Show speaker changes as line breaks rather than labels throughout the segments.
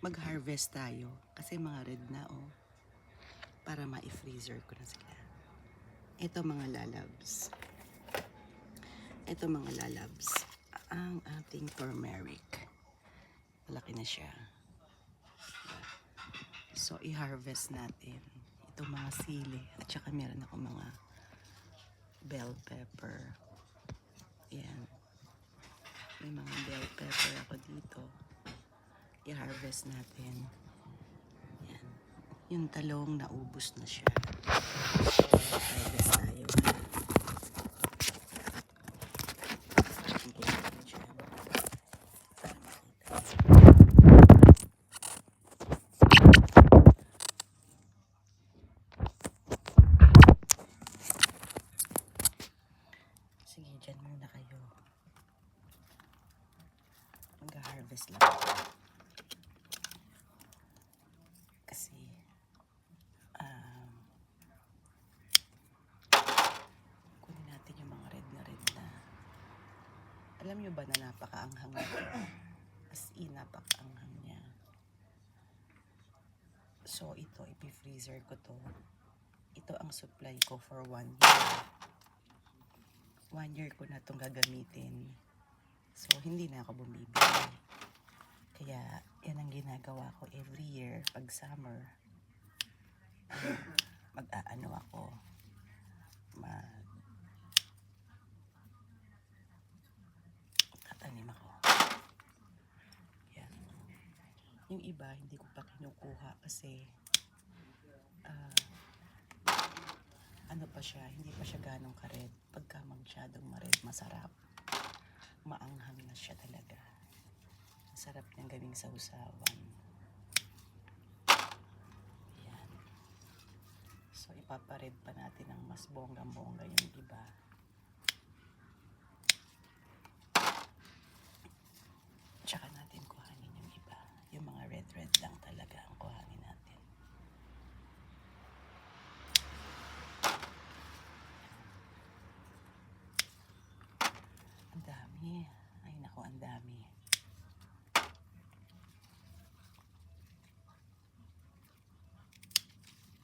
mag-harvest tayo kasi mga red na para ma-freezer ko na sila. Ito mga lalabs. Ang ating turmeric. Malaki na siya. So i-harvest natin itong mga sili at saka meron ako mga bell pepper. Yan. May mga bell pepper ako dito. I-harvest natin. Yan. Yung talong naubos na siya. So, harvest tayo. Sige, dyan muna kayo. Mag-harvest lang ako. Kasi, kunin natin yung mga red na. Alam nyo ba na napakaanghang nito? As in, napakaanghang niya. So, ito, ipi-freezer ko to. Ito ang supply ko for 1 year. 1 year ko na itong gagamitin. So, hindi na ako bumibili. Kaya, yan ang ginagawa ko every year pag summer. Mag-aano ako. Tatanim ako. Yan. Yung iba, hindi ko pa kinukuha kasi ano pa siya, hindi pa siya ganong kared. Pagka masyadong mared, masarap. Maanghang na siya talaga. Masarap niyang gawing sausawan. Yan. So, ipapared pa natin ng mas bonggang-bongga yung iba. Tsaka natin kuhanin yung iba. Yung mga red lang talaga ang kuhanin natin. Ang dami. Ay naku, ang dami.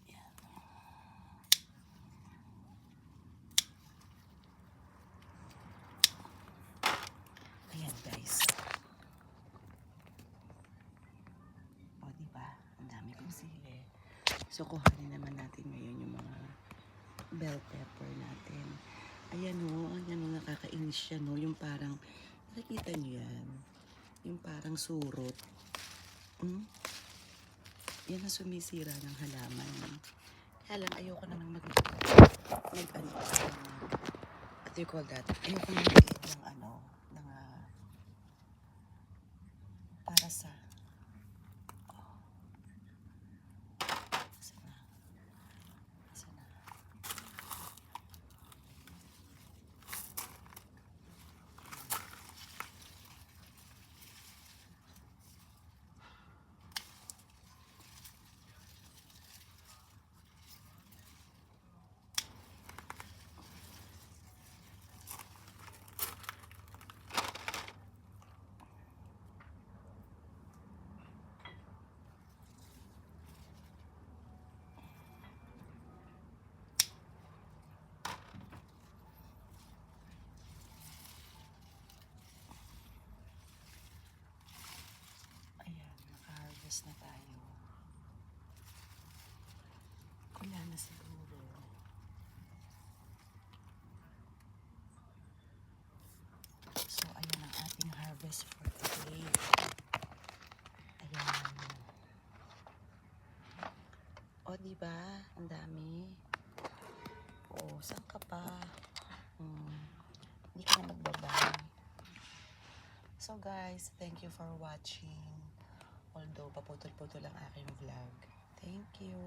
Yan. Ayan guys. O diba? Ang dami kong sili. So kuhanin naman natin ngayon yung mga bell pepper natin. Ayan nakakainis siya yung parang, nakikita niyo yan? Yung parang surot. Yan ang sumisira ng halaman. Kaya lang, ayoko naman what do you call that? Ayoko naman ng para sa na tayo. Wala na siguro. So, ayan ang ating harvest for today. Ayan. O, diba? Ang dami. O, saan ka pa? Hindi ka na magbabay. So, guys, thank you for watching. Although, paputol-putol ang aking vlog. Thank you.